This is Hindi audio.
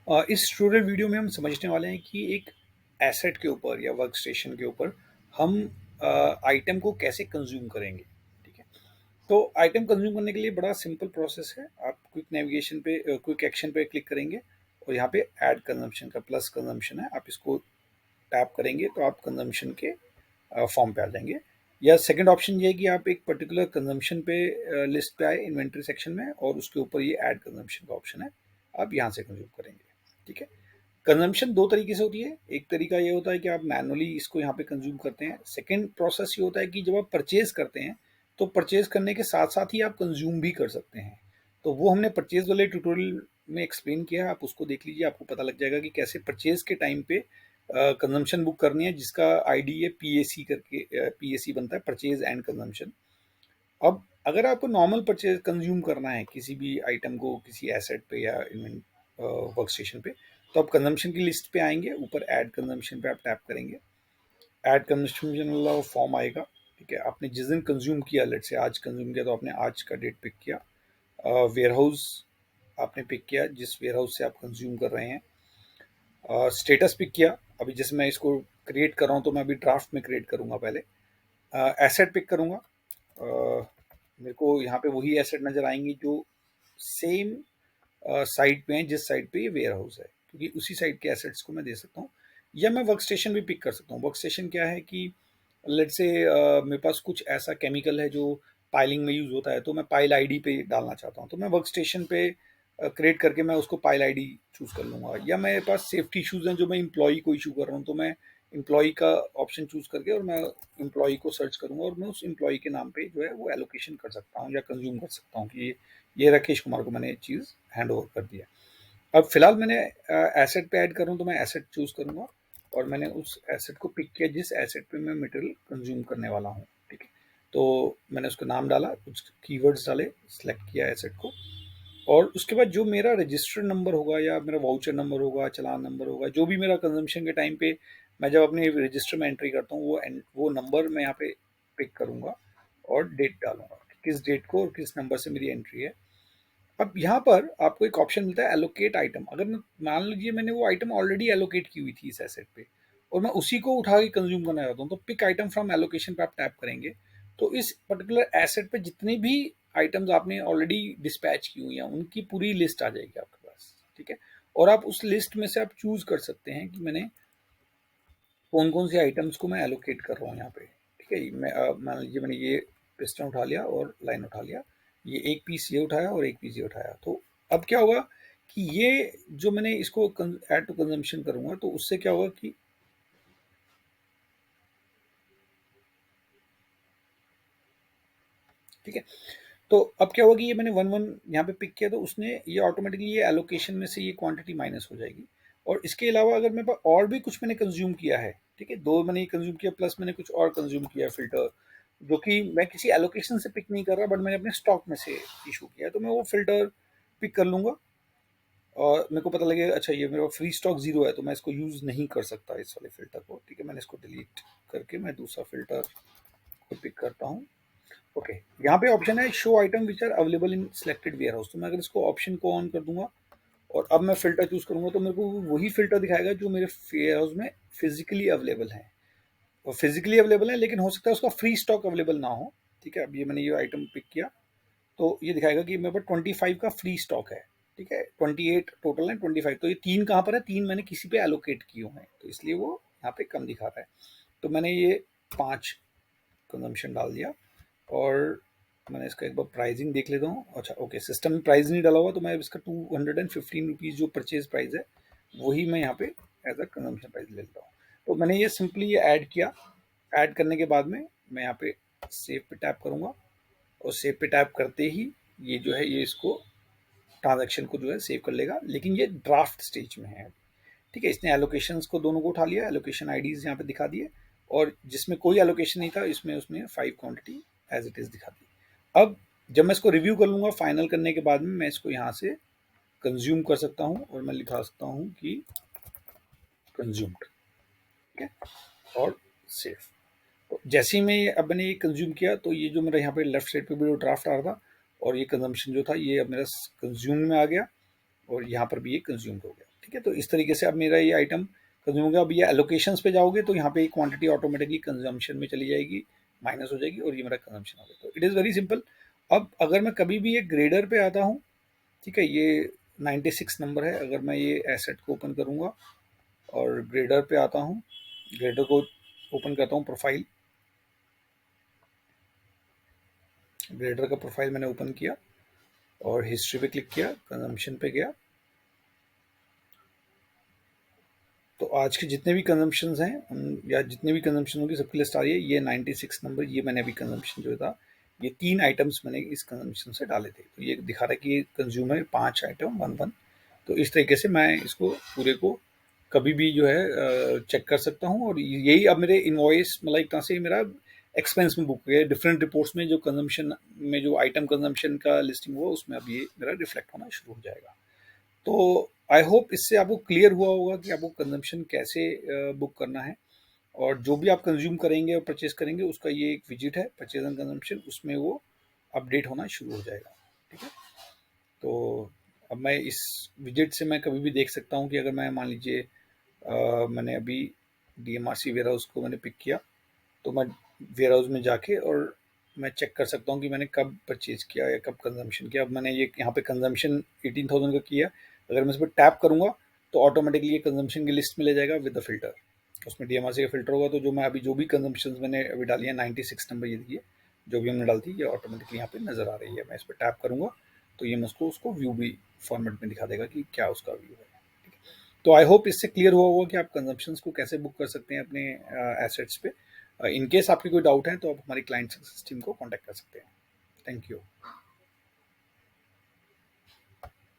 इस ट्यूटोरियल वीडियो में हम समझने वाले हैं कि एक एसेट के ऊपर या वर्क स्टेशन के ऊपर हम आइटम को कैसे कंज्यूम करेंगे। ठीक है, तो आइटम कंज्यूम करने के लिए बड़ा सिंपल प्रोसेस है। आप क्विक नेविगेशन पे क्विक एक्शन पे क्लिक करेंगे और यहाँ पे ऐड कंजम्पशन का प्लस कंजम्पशन है, आप इसको टैप करेंगे तो आप कंजम्पशन के फॉर्म पे आ जाएंगे। या सेकंड ऑप्शन ये है कि आप एक पर्टिकुलर कंजम्पशन पे लिस्ट पे आए इन्वेंट्री सेक्शन में और उसके ऊपर ये ऐड कंजम्पशन का ऑप्शन है, आप यहाँ से कंज्यूम करेंगे। ठीक है, कंजम्पशन दो तरीके से होती है। एक तरीका ये होता है कि आप मैनुअली इसको यहाँ पे कंज्यूम करते हैं। सेकंड प्रोसेस ये होता है कि जब आप परचेज करते हैं तो परचेज करने के साथ साथ ही आप कंज्यूम भी कर सकते हैं। तो वो हमने परचेज वाले ट्यूटोरियल में एक्सप्लेन किया है, आप उसको देख लीजिए, आपको पता लग जाएगा कि कैसे परचेज के टाइम पे कंजम्पशन बुक करनी है, जिसका आईडी है पीएसी करके, पीएसी बनता है परचेज एंड कंजम्पशन। अब अगर आपको नॉर्मल परचेज कंज्यूम करना है किसी भी आइटम को किसी एसेट पे या वर्क स्टेशन पे, तो आप कंजम्पशन की लिस्ट पे आएंगे, ऊपर ऐड कंजम्पशन पे आप टैप करेंगे। ऐड कंजम्पशन वाला फॉर्म आएगा। ठीक है, आपने जिस दिन कंज्यूम किया, लेट से आज कंज्यूम किया तो आपने आज का डेट पिक किया। वेयर हाउस आपने पिक किया जिस वेयर हाउस से आप कंज्यूम कर रहे हैं। स्टेटस पिक किया, अभी जैसे मैं इसको क्रिएट कर रहा हूँ तो मैं अभी ड्राफ्ट में क्रिएट करूँगा पहले। एसेट पिक करूँगा, मेरे को यहाँ पे वही एसेट नज़र आएंगी जो सेम साइट पे हैं जिस साइट पे ये वेयर हाउस है, क्योंकि उसी साइट के एसेट्स को मैं दे सकता हूँ। या मैं वर्क स्टेशन भी पिक कर सकता हूँ। वर्क स्टेशन क्या है कि लेट से मेरे पास कुछ ऐसा केमिकल है जो पाइलिंग में यूज़ होता है, तो मैं पाइल आईडी पे डालना चाहता हूँ, तो मैं वर्क स्टेशन पे क्रिएट करके मैं उसको पाइल आईडी चूज़ कर लूँगा। या मेरे पास सेफ्टी इशूज़ हैं जो मैं इम्प्लॉई को इशू कर रहा हूँ, तो मैं इम्प्लॉई का ऑप्शन चूज़ करके और मैं इम्प्लॉई को सर्च करूँगा और मैं उस इम्प्लॉई के नाम पे जो है वो एलोकेशन कर सकता हूँ या कंज्यूम कर सकता हूँ कि ये राकेश कुमार को मैंने चीज़ हैंड ओवर कर दिया। अब फिलहाल मैंने एसेट पे ऐड करूँ तो मैं एसेट चूज़ करूँगा और मैंने उस एसेट को पिक किया जिस एसेट पे मैं मटेरियल कंज्यूम करने वाला हूँ। ठीक है, तो मैंने उसका नाम डाला, कुछ कीवर्ड्स डाले, सेलेक्ट किया एसेट को, और उसके बाद जो मेरा रजिस्टर्ड नंबर होगा या मेरा वाउचर नंबर होगा, चालान नंबर होगा, जो भी मेरा कंजम्पशन के टाइम पे मैं जब अपने रजिस्टर में एंट्री करता हूँ वो नंबर मैं यहाँ पे पिक करूँगा और डेट डालूंगा कि किस डेट को और किस नंबर से मेरी एंट्री है। अब यहाँ पर आपको एक ऑप्शन मिलता है एलोकेट आइटम। अगर मैं मान लीजिए मैंने वो आइटम ऑलरेडी एलोकेट की हुई थी इस एसेट पे और मैं उसी को उठा के कंज्यूम करना चाहता हूँ, तो पिक आइटम फ्रॉम एलोकेशन पे आप टैप करेंगे तो इस पर्टिकुलर एसेट पे जितनी भी आइटम्स आपने ऑलरेडी डिस्पैच की हुई हैं उनकी पूरी लिस्ट आ जाएगी आपके पास। ठीक है, और आप उस लिस्ट में से आप चूज कर सकते हैं कि मैंने कौन कौन सी आइटम्स को मैं एलोकेट कर रहा हूँ यहाँ पे। ठीक है, मैं मान लीजिए मैंने ये पिस्टन उठा लिया और लाइन उठा लिया, ये एक पीस ये उठाया और एक पीस ये उठाया, तो अब क्या होगा कि ये जो मैंने इसको ऐड टू कंजम्पशन करूँगा तो उससे क्या होगा कि ठीक है, तो अब क्या होगा कि ये मैंने वन वन यहाँ पे पिक किया तो उसने ये ऑटोमेटिकली ये एलोकेशन में से ये क्वांटिटी माइनस हो जाएगी। और इसके अलावा अगर मेरे पास और भी कुछ मैंने कंज्यूम किया है, ठीक है, दो मैंने ये कंज्यूम किया प्लस मैंने कुछ और कंज्यूम किया फिल्टर, जो कि मैं किसी एलोकेशन से पिक नहीं कर रहा बट मैंने अपने स्टॉक में से इशू किया है, तो मैं वो फिल्टर पिक कर लूँगा। और मेरे को पता लगेगा अच्छा ये मेरा फ्री स्टॉक जीरो है तो मैं इसको यूज़ नहीं कर सकता इस वाले फिल्टर को। ठीक है, मैंने इसको डिलीट करके मैं दूसरा फिल्टर को पिक करता हूँ। ओके, यहाँ पे ऑप्शन है show item which are available in selected warehouse, तो मैं अगर इसको ऑप्शन को ऑन कर दूंगा और अब मैं फिल्टर चूज करूंगा तो मेरे को वही फिल्टर दिखाएगा जो मेरे वेयर हाउस में फिजिकली अवेलेबल है। और फिजिकली अवेलेबल है लेकिन हो सकता है उसका फ्री स्टॉक अवेलेबल ना हो। ठीक है, अब ये मैंने ये आइटम पिक किया तो ये दिखाएगा कि मेरे पास 25 का फ्री स्टॉक है। ठीक है, 28 टोटल है, 25 तो ये तीन कहाँ पर है, तीन मैंने किसी पे एलोकेट किए हुए हैं तो इसलिए वो यहाँ पे कम दिखा रहा है। तो मैंने ये 5 कंजम्पशन डाल दिया और मैंने इसका एक बार प्राइसिंग देख लेता हूँ। अच्छा ओके, सिस्टम में प्राइस नहीं डाला हुआ तो मैं इसका 215 रुपीज़ जो परचेज प्राइस है वही मैं यहाँ पे एज अ कंजम्पशन प्राइस ले लेता हूँ। तो मैंने ये सिंपली ये ऐड किया। ऐड करने के बाद में मैं यहाँ पे सेव पे टैप करूँगा और सेव पे टैप करते ही ये जो है ये इसको ट्रांजैक्शन को जो है सेव कर लेगा, लेकिन ये ड्राफ्ट स्टेज में है। ठीक है, इसने एलोकेशंस को दोनों को उठा लिया, एलोकेशन आईडीज यहाँ पे दिखा दिए और जिसमें कोई एलोकेशन नहीं था इसमें उसने 5 क्वांटिटी एज इट इज़ दिखा दी। अब जब मैं इसको रिव्यू कर लूँगा फाइनल करने के बाद में मैं इसको यहाँ से कंज्यूम कर सकता हूँ और मैं लिखा सकता हूँ कि कंज्यूम्ड। ठीक है, और सेव। तो जैसे ही मैं अब मैंने ये कंज्यूम किया तो ये जो मेरा यहाँ पे लेफ्ट साइड पे भी ड्राफ्ट आ रहा था और ये कंजम्पशन जो था ये अब मेरा कंज्यूम में आ गया और यहाँ पर भी ये कंज्यूम्ड हो गया। ठीक है, तो इस तरीके से अब मेरा ये आइटम कंज्यूम हो गया। अब ये एलोकेशंस पे जाओगे तो यहाँ पे क्वांटिटी ऑटोमेटिकली कंजम्पशन में चली जाएगी, माइनस हो जाएगी और ये मेरा कंजम्पशन हो गया। तो इट इज़ वेरी सिंपल। अब अगर मैं कभी भी एक ग्रेडर पे आता हूँ, ठीक है, ये 96 नंबर है, अगर मैं ये एसेट को ओपन करूँगा और ग्रेडर पे आता हूँ, ग्रेडर को ओपन करता हूँ, प्रोफाइल, ग्रेडर का प्रोफाइल मैंने ओपन किया और हिस्ट्री पे क्लिक किया, कंजम्पशन पे गया, तो आज के जितने भी कंजम्पशंस हैं या जितने भी कंजम्पशन होंगे सबकी लिस्ट आ रही है। ये 96 नंबर, ये मैंने अभी कंजम्पशन जो था, ये 3 आइटम्स मैंने इस कंजम्पशन से डाले थे, तो ये दिखा रहा है कि ये कंज्यूम है 5 आइटम 1 1। तो इस तरीके से मैं इसको पूरे को कभी भी जो है चेक कर सकता हूँ। और यही अब मेरे इनवॉइस मतलब एक तरह से मेरा एक्सपेंस में बुक है, डिफरेंट रिपोर्ट्स में जो कंजम्पशन में जो आइटम कंजम्पशन का लिस्टिंग हुआ उसमें अब ये मेरा रिफ्लेक्ट होना शुरू हो जाएगा। तो आई होप इससे आपको क्लियर हुआ होगा कि आपको कंजम्पशन कैसे बुक करना है, और जो भी आप कंज्यूम करेंगे और परचेज करेंगे उसका ये एक विजिट है परचेज एंड कंजम्पशन, उसमें वो अपडेट होना शुरू हो जाएगा। ठीक है, तो अब मैं इस विजिट से मैं कभी भी देख सकता हूँ कि अगर मैं मान लीजिए मैंने अभी DMRC वेयर हाउस को मैंने पिक किया, तो मैं वेयर हाउस में जाके और मैं चेक कर सकता हूँ कि मैंने कब परचेज किया या कब कंजम्पशन किया। अब मैंने ये यहाँ पे कंजम्पशन 18,000 का किया, अगर मैं इस पर टैप करूँगा तो ऑटोमेटिकली ये कंजम्पशन की लिस्ट में ले जाएगा विद द फिल्टर, उसमें DMRC का फिल्टर होगा। तो जो मैं अभी जो भी कंजम्पशन मैंने अभी डाली है 96 नंबर, ये देखिए जो भी हमने डाल दी ये ऑटोमेटिकली यहाँ पे नज़र आ रही है। मैं इस पर टैप करूँगा तो ये मुझको उसको व्यू भी फॉर्मेट में दिखा देगा कि क्या उसका व्यू है। तो आई होप इससे क्लियर हुआ होगा कि आप कंजम्पशंस को कैसे बुक कर सकते हैं अपने एसेट्स पे। इन केस आपकी कोई डाउट है तो आप हमारी क्लाइंट सक्सेस टीम को कॉन्टैक्ट कर सकते हैं। Thank you.